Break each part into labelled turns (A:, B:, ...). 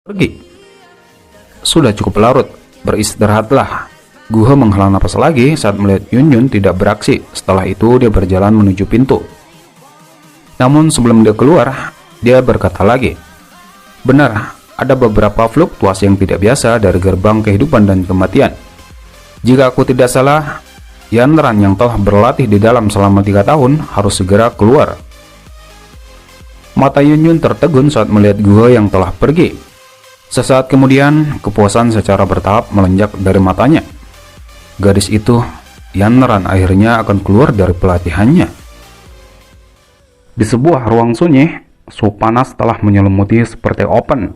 A: Pergi. Sudah cukup larut, beristirahatlah. Guho menghela napas lagi saat melihat Yun Yun tidak beraksi. Setelah itu dia berjalan menuju pintu. Namun sebelum dia keluar, dia berkata lagi, "Benar, ada beberapa fluktuasi yang tidak biasa dari gerbang kehidupan dan kematian. Jika aku tidak salah, Yanran yang telah berlatih di dalam selama 3 tahun harus segera keluar." Mata Yun Yun tertegun saat melihat Guho yang telah pergi. Sesaat kemudian, kepuasan secara bertahap melenjak dari matanya. Gadis itu, Yanran, akhirnya akan keluar dari pelatihannya. Di sebuah ruang sunyi, suhu panas telah menyelimuti seperti open.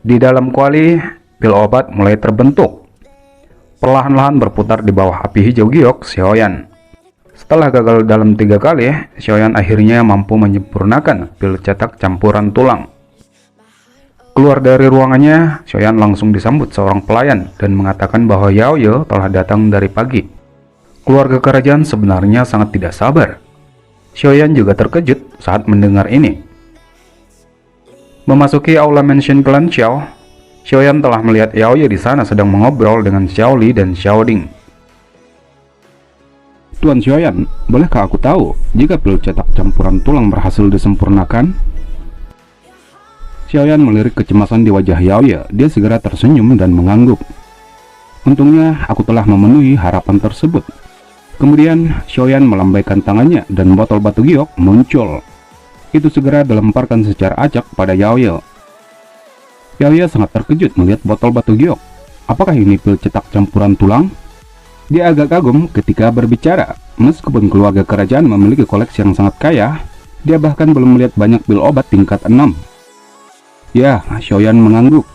A: Di dalam kuali, pil obat mulai terbentuk. Perlahan-lahan berputar di bawah api hijau giok Xiaoyan. Setelah gagal dalam 3 kali, Xiaoyan akhirnya mampu menyempurnakan pil cetak campuran tulang. Keluar dari ruangannya, Xiaoyan langsung disambut seorang pelayan dan mengatakan bahwa Yao Ye telah datang dari pagi. Keluarga kerajaan sebenarnya sangat tidak sabar. Xiaoyan juga terkejut saat mendengar ini. Memasuki aula mansion klan Xiao, Xiaoyan telah melihat Yao Ye di sana sedang mengobrol dengan Xiao Li dan Xiao Ding.
B: Tuan Xiaoyan, bolehkah aku tahu jika pil cetak campuran tulang berhasil disempurnakan? Xiaoyan melirik kecemasan di wajah Yao Ye. Dia segera tersenyum dan mengangguk. Untungnya aku telah memenuhi harapan tersebut. Kemudian Xiaoyan melambaikan tangannya dan botol batu giok muncul. Itu segera dilemparkan secara acak pada Yao Ye. Yao Ye sangat terkejut melihat botol batu giok. Apakah ini pil cetak campuran tulang? Dia agak kagum ketika berbicara. Meskipun keluarga kerajaan memiliki koleksi yang sangat kaya, dia bahkan belum melihat banyak pil obat tingkat 6. Ya, Xiaoyan mengangguk.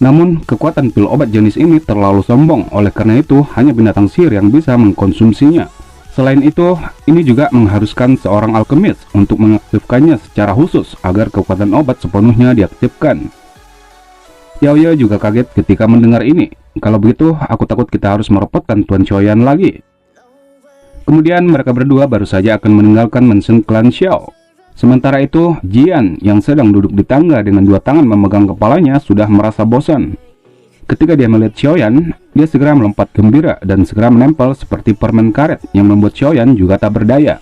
B: Namun, kekuatan pil obat jenis ini terlalu sombong, oleh karena itu hanya binatang sihir yang bisa mengkonsumsinya. Selain itu, ini juga mengharuskan seorang alkemis untuk mengaktifkannya secara khusus agar kekuatan obat sepenuhnya diaktifkan. Yao Ye juga kaget ketika mendengar ini. Kalau begitu, aku takut kita harus merepotkan Tuan Xiaoyan lagi. Kemudian mereka berdua baru saja akan meninggalkan mansion klan Xiao. Sementara itu, Jian yang sedang duduk di tangga dengan 2 tangan memegang kepalanya sudah merasa bosan. Ketika dia melihat Xiaoyan, dia segera melompat gembira dan segera menempel seperti permen karet yang membuat Xiaoyan juga tak berdaya.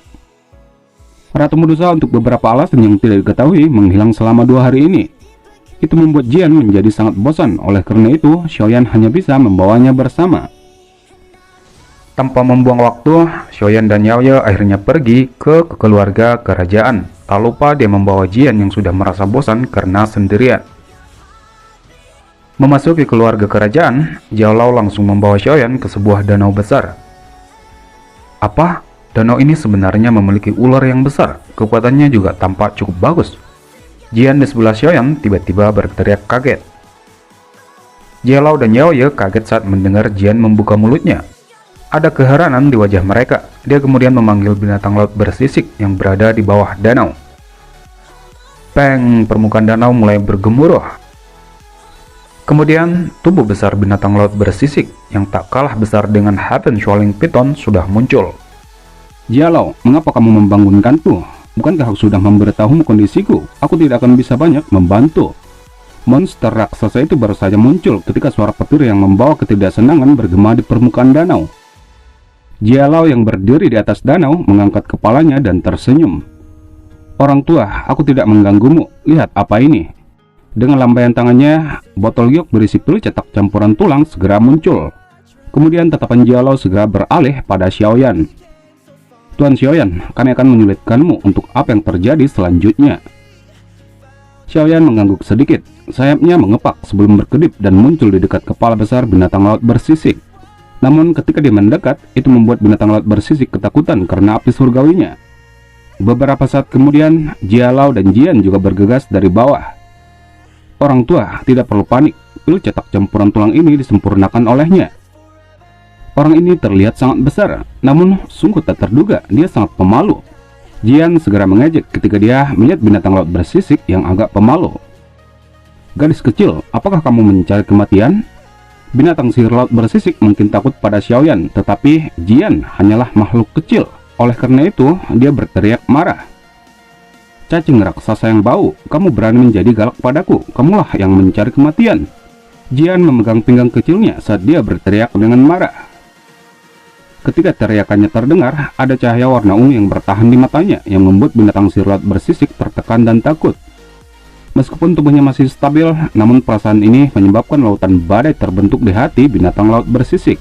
B: Ratu Medusa untuk beberapa alasan yang tidak diketahui menghilang selama 2 hari ini. Itu membuat Jian menjadi sangat bosan, oleh karena itu Xiaoyan hanya bisa membawanya bersama.
A: Tanpa membuang waktu, Xiaoyan dan Yao Ye akhirnya pergi ke keluarga kerajaan. Tak lupa dia membawa Jian yang sudah merasa bosan karena sendirian. Memasuki keluarga kerajaan, Jiao Lao langsung membawa Xiaoyan ke sebuah danau besar. Apa? Danau ini sebenarnya memiliki ular yang besar. Kekuatannya juga tampak cukup bagus. Jian di sebelah Xiaoyan tiba-tiba berteriak kaget. Jiao Lao dan Yao Ye kaget saat mendengar Jian membuka mulutnya. Ada keheranan di wajah mereka. Dia kemudian memanggil binatang laut bersisik yang berada di bawah danau. Peng, permukaan danau mulai bergemuruh. Kemudian, tubuh besar binatang laut bersisik yang tak kalah besar dengan Heaven Swallowing Python sudah muncul.
B: Jiao Lao, mengapa kamu membangunkanku? Bukankah aku sudah memberitahumu kondisiku? Aku tidak akan bisa banyak membantu. Monster raksasa itu baru saja muncul ketika suara petir yang membawa ketidaksenangan bergema di permukaan danau. Jiao Lao yang berdiri di atas danau mengangkat kepalanya dan tersenyum. Orang tua, aku tidak mengganggumu. Lihat apa ini. Dengan lambaian tangannya, botol giok berisi pil cetak campuran tulang segera muncul. Kemudian tatapan Jiao Lao segera beralih pada Xiaoyan. Tuan Xiaoyan, kami akan menyulitkanmu untuk apa yang terjadi selanjutnya. Xiaoyan mengangguk sedikit. Sayapnya mengepak sebelum berkedip dan muncul di dekat kepala besar binatang laut bersisik. Namun ketika dia mendekat, itu membuat binatang laut bersisik ketakutan karena api surgawinya. Beberapa saat kemudian, Jiao Lao dan Jian juga bergegas dari bawah. Orang tua, tidak perlu panik. Pil cetak campuran tulang ini disempurnakan olehnya. Orang ini terlihat sangat besar, namun sungguh tak terduga dia sangat pemalu. Jian segera mengejek ketika dia melihat binatang laut bersisik yang agak pemalu. Gadis kecil, apakah kamu mencari kematian? Binatang sihir laut bersisik mungkin takut pada Xiaoyan, tetapi Jian hanyalah makhluk kecil. Oleh karena itu, dia berteriak marah. Cacing raksasa yang bau, kamu berani menjadi galak padaku, kamulah yang mencari kematian. Jian memegang pinggang kecilnya saat dia berteriak dengan marah. Ketika teriakannya terdengar, ada cahaya warna ungu yang bertahan di matanya yang membuat binatang si laut bersisik tertekan dan takut. Meskipun tubuhnya masih stabil, namun perasaan ini menyebabkan lautan badai terbentuk di hati binatang laut bersisik.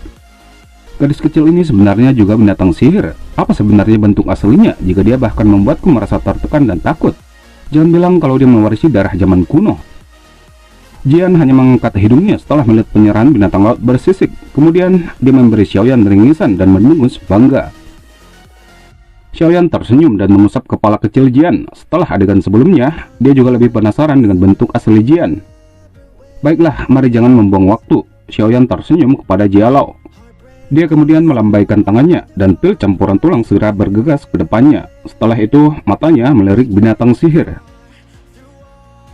B: Gadis kecil ini sebenarnya juga binatang sihir. Apa sebenarnya bentuk aslinya jika dia bahkan membuatku merasa tertekan dan takut? Jangan bilang kalau dia mewarisi darah zaman kuno. Jian hanya mengangkat hidungnya setelah melihat penyerahan binatang laut bersisik. Kemudian dia memberi Xiaoyan ringisan dan mendengus bangga. Xiaoyan tersenyum dan mengusap kepala kecil Jian. Setelah adegan sebelumnya, dia juga lebih penasaran dengan bentuk asli Jian. Baiklah, mari jangan membuang waktu. Xiaoyan tersenyum kepada Jialau. Dia kemudian melambaikan tangannya dan pil campuran tulang segera bergegas ke depannya. Setelah itu, matanya melirik binatang sihir.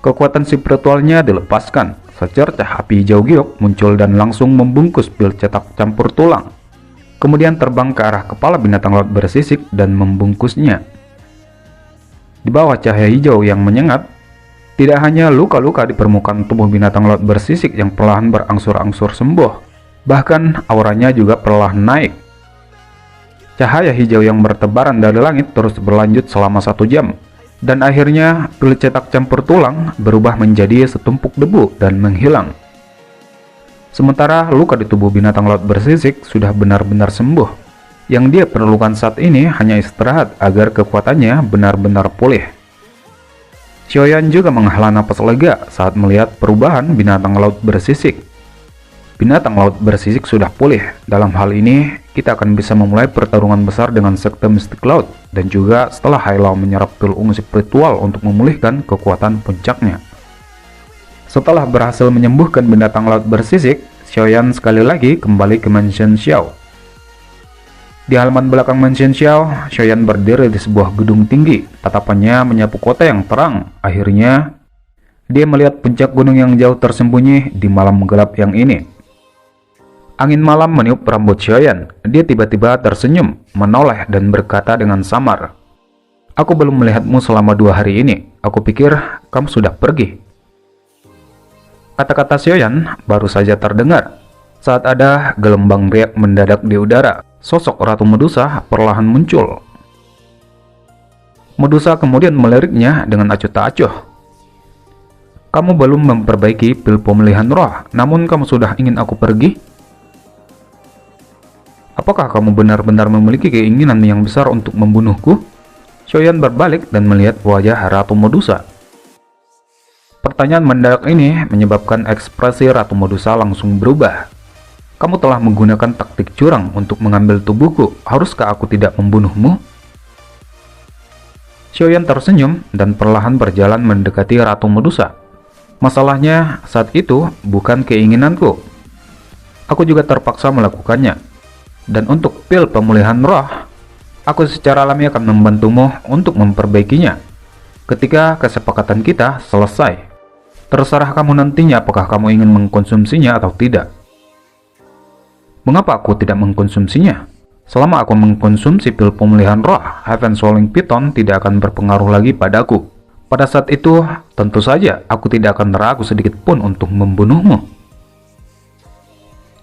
A: Kekuatan spiritualnya dilepaskan. Secercah api hijau giok muncul dan langsung membungkus pil cetak campur tulang. Kemudian terbang ke arah kepala binatang laut bersisik dan membungkusnya. Di bawah cahaya hijau yang menyengat, tidak hanya luka-luka di permukaan tubuh binatang laut bersisik yang perlahan berangsur-angsur sembuh, bahkan auranya juga perlahan naik. Cahaya hijau yang bertebaran dari langit terus berlanjut selama 1 jam, dan akhirnya pil cetak campur tulang berubah menjadi setumpuk debu dan menghilang. Sementara luka di tubuh binatang laut bersisik sudah benar-benar sembuh. Yang dia perlukan saat ini hanya istirahat agar kekuatannya benar-benar pulih. Xiaoyan juga menghela napas lega saat melihat perubahan binatang laut bersisik. Binatang laut bersisik sudah pulih. Dalam hal ini, kita akan bisa memulai pertarungan besar dengan sekte mistik laut, dan juga setelah Hai Lao menyerap pil ungu spiritual untuk memulihkan kekuatan puncaknya. Setelah berhasil menyembuhkan binatang laut bersisik, Xiaoyan sekali lagi kembali ke Mansion Xiao. Di halaman belakang Mansion Xiao, Xiaoyan berdiri di sebuah gedung tinggi. Tatapannya menyapu kota yang terang. Akhirnya, dia melihat puncak gunung yang jauh tersembunyi di malam gelap yang ini. Angin malam meniup rambut Xiaoyan. Dia tiba-tiba tersenyum, menoleh dan berkata dengan samar, "Aku belum melihatmu selama 2 hari ini. Aku pikir kamu sudah pergi." Kata-kata Xiaoyan baru saja terdengar saat ada gelombang riak mendadak di udara. Sosok Ratu Medusa perlahan muncul. Medusa kemudian meliriknya dengan acuh tak acuh. "Kamu belum memperbaiki pil pemulihan roh, namun kamu sudah ingin aku pergi? Apakah kamu benar-benar memiliki keinginan yang besar untuk membunuhku?" Xiaoyan berbalik dan melihat wajah Ratu Medusa. Pertanyaan mendadak ini menyebabkan ekspresi Ratu Medusa langsung berubah. "Kamu telah menggunakan taktik curang untuk mengambil tubuhku. Haruskah aku tidak membunuhmu?" Xiaoyan tersenyum dan perlahan berjalan mendekati Ratu Medusa. "Masalahnya saat itu bukan keinginanku. Aku juga terpaksa melakukannya. Dan untuk pil pemulihan roh, aku secara alami akan membantumu untuk memperbaikinya ketika kesepakatan kita selesai. Terserah kamu nantinya apakah kamu ingin mengkonsumsinya atau tidak." "Mengapa aku tidak mengkonsumsinya? Selama aku mengkonsumsi pil pemulihan roh, Heaven Swallowing Python tidak akan berpengaruh lagi padaku. Pada saat itu, tentu saja aku tidak akan ragu sedikit pun untuk membunuhmu."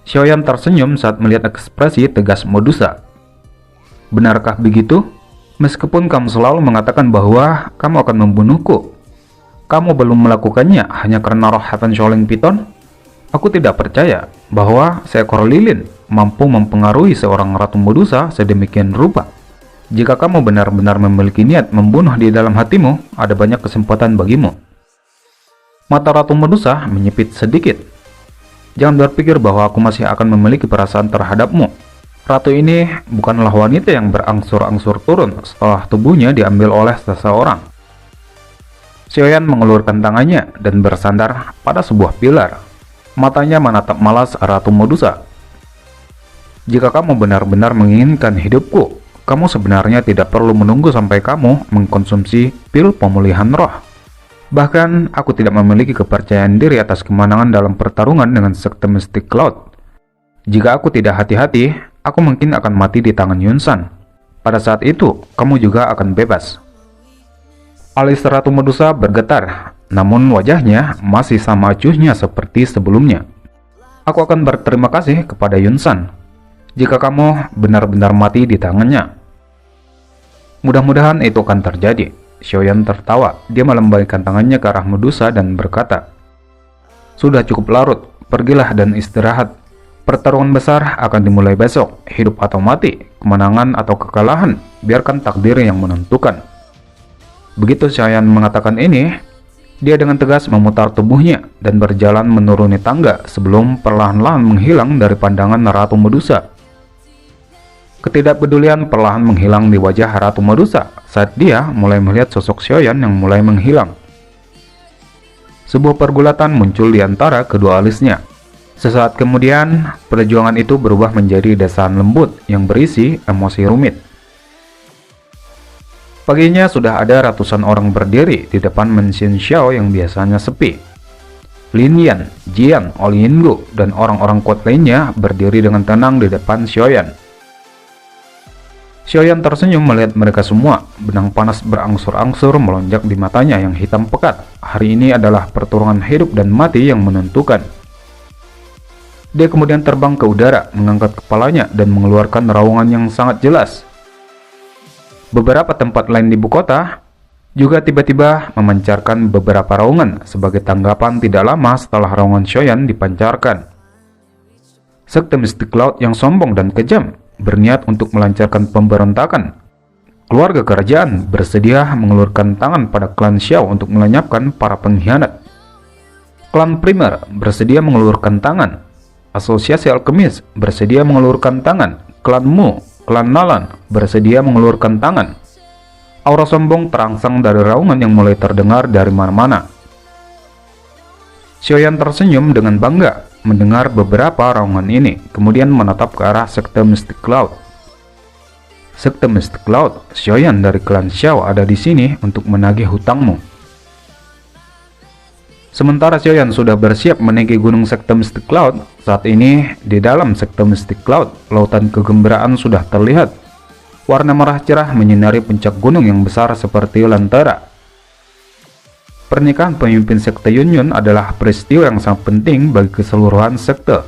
A: Xiaoyan tersenyum saat melihat ekspresi tegas Medusa. "Benarkah begitu? Meskipun kamu selalu mengatakan bahwa kamu akan membunuhku, kamu belum melakukannya hanya karena roh Heaven Swallowing Python? Aku tidak percaya bahwa seekor lilin mampu mempengaruhi seorang Ratu Medusa sedemikian rupa. Jika kamu benar-benar memiliki niat membunuh di dalam hatimu, ada banyak kesempatan bagimu." Mata Ratu Medusa menyipit sedikit. "Jangan berpikir bahwa aku masih akan memiliki perasaan terhadapmu. Ratu ini bukanlah wanita yang berangsur-angsur turun setelah tubuhnya diambil oleh seseorang." Xiaoyan mengelurkan tangannya dan bersandar pada sebuah pilar. Matanya menatap malas Ratu Medusa. "Jika kamu benar-benar menginginkan hidupku, kamu sebenarnya tidak perlu menunggu sampai kamu mengkonsumsi pil pemulihan roh. Bahkan, aku tidak memiliki kepercayaan diri atas kemenangan dalam pertarungan dengan sekte mistik laut. Jika aku tidak hati-hati, aku mungkin akan mati di tangan Yunsan. Pada saat itu, kamu juga akan bebas." Alis Ratu Medusa bergetar, namun wajahnya masih sama acuhnya seperti sebelumnya. Aku akan berterima kasih kepada Yunsan jika kamu benar-benar mati di tangannya. Mudah-mudahan itu akan terjadi. Xiaoyan tertawa. Dia melambaikan tangannya ke arah Medusa dan berkata, "Sudah cukup larut, pergilah dan istirahat. Pertarungan besar akan dimulai besok. Hidup atau mati, kemenangan atau kekalahan, biarkan takdir yang menentukan." Begitu Xiaoyan mengatakan ini, dia dengan tegas memutar tubuhnya dan berjalan menuruni tangga sebelum perlahan-lahan menghilang dari pandangan Ratu Medusa. Ketidakpedulian perlahan menghilang di wajah Ratu Medusa saat dia mulai melihat sosok Xiaoyan yang mulai menghilang. Sebuah pergulatan muncul di antara kedua alisnya. Sesaat kemudian, perjuangan itu berubah menjadi desahan lembut yang berisi emosi rumit. Paginya sudah ada ratusan orang berdiri di depan Mensin Xiao yang biasanya sepi. Lin Yan, Jian, Oli Yinggu, dan orang-orang kuat lainnya berdiri dengan tenang di depan Xiaoyan. Xiaoyan tersenyum melihat mereka semua. Benang panas berangsur-angsur melonjak di matanya yang hitam pekat. Hari ini adalah pertarungan hidup dan mati yang menentukan. Dia kemudian terbang ke udara, mengangkat kepalanya dan mengeluarkan raungan yang sangat jelas. Beberapa tempat lain di ibu kota juga tiba-tiba memancarkan beberapa raungan sebagai tanggapan tidak lama setelah raungan Xiaoyan dipancarkan. Sekte Mystic Cloud yang sombong dan kejam berniat untuk melancarkan pemberontakan. Keluarga kerajaan bersedia mengelurkan tangan pada klan Xiao untuk melenyapkan para pengkhianat. Klan Primer bersedia mengelurkan tangan. Asosiasi Alkemis bersedia mengelurkan tangan. Klan Mu, Klan Nalan bersedia mengelurkan tangan. Aura sombong terangsang dari raungan yang mulai terdengar dari mana-mana. Xiaoyan tersenyum dengan bangga mendengar beberapa raungan ini, kemudian menatap ke arah Sekte Mystic Cloud. Sekte Mystic Cloud, Xiaoyan dari klan Xiao ada di sini untuk menagih hutangmu. Sementara Xiaoyan sudah bersiap menaiki gunung Sekte Mystic Cloud, saat ini di dalam Sekte Mystic Cloud, lautan kegembiraan sudah terlihat. Warna merah cerah menyinari puncak gunung yang besar seperti lentera. Pernikahan pemimpin Sekte Yunyun adalah peristiwa yang sangat penting bagi keseluruhan sekte.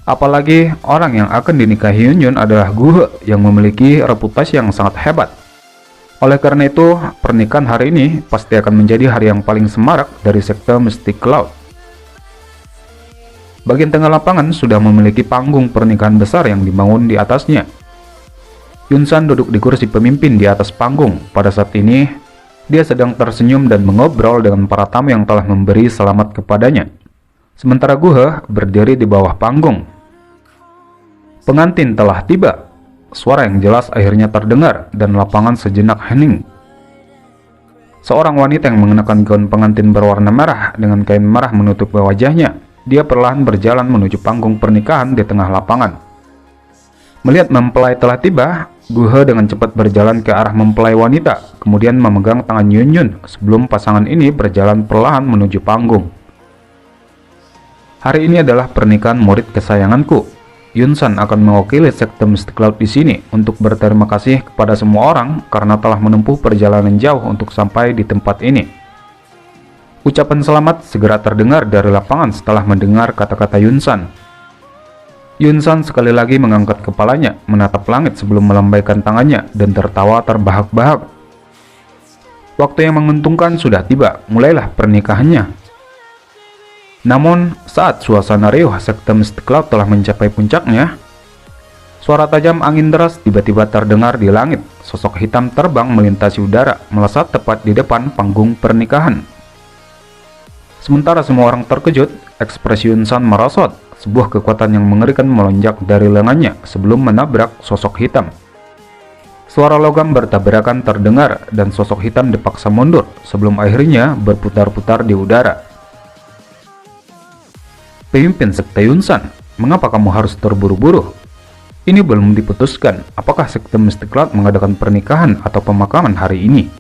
A: Apalagi orang yang akan dinikahi Yunyun adalah Guhe yang memiliki reputasi yang sangat hebat. Oleh karena itu, pernikahan hari ini pasti akan menjadi hari yang paling semarak dari Sekte Mystic Cloud. Bagian tengah lapangan sudah memiliki panggung pernikahan besar yang dibangun di atasnya. Yunsan duduk di kursi pemimpin di atas panggung. Pada saat ini, dia sedang tersenyum dan mengobrol dengan para tamu yang telah memberi selamat kepadanya. Sementara Guhe berdiri di bawah panggung. Pengantin telah tiba. Suara yang jelas akhirnya terdengar dan lapangan sejenak hening. Seorang wanita yang mengenakan gaun pengantin berwarna merah dengan kain merah menutupi wajahnya. Dia perlahan berjalan menuju panggung pernikahan di tengah lapangan. Melihat mempelai telah tiba, Guhe dengan cepat berjalan ke arah mempelai wanita, kemudian memegang tangan Yunyun sebelum pasangan ini berjalan perlahan menuju panggung. Hari ini adalah pernikahan murid kesayanganku. Yunsan akan mewakili Sekte Mystic Cloud di sini untuk berterima kasih kepada semua orang karena telah menempuh perjalanan jauh untuk sampai di tempat ini. Ucapan selamat segera terdengar dari lapangan setelah mendengar kata-kata Yunsan. Yunsan sekali lagi mengangkat kepalanya, menatap langit sebelum melambaikan tangannya dan tertawa terbahak-bahak. Waktu yang menguntungkan sudah tiba, mulailah pernikahannya. Namun, saat suasana riuh Sekte Mystic Cloud telah mencapai puncaknya, suara tajam angin deras tiba-tiba terdengar di langit. Sosok hitam terbang melintasi udara, melesat tepat di depan panggung pernikahan. Sementara semua orang terkejut, ekspresi Yunsan merosot. Sebuah kekuatan yang mengerikan melonjak dari lengannya sebelum menabrak sosok hitam. Suara logam bertabrakan terdengar dan sosok hitam dipaksa mundur sebelum akhirnya berputar-putar di udara. Pemimpin Sekte Yunsan, mengapa kamu harus terburu-buru? Ini belum diputuskan apakah Sekte Mystic Cloud mengadakan pernikahan atau pemakaman hari ini.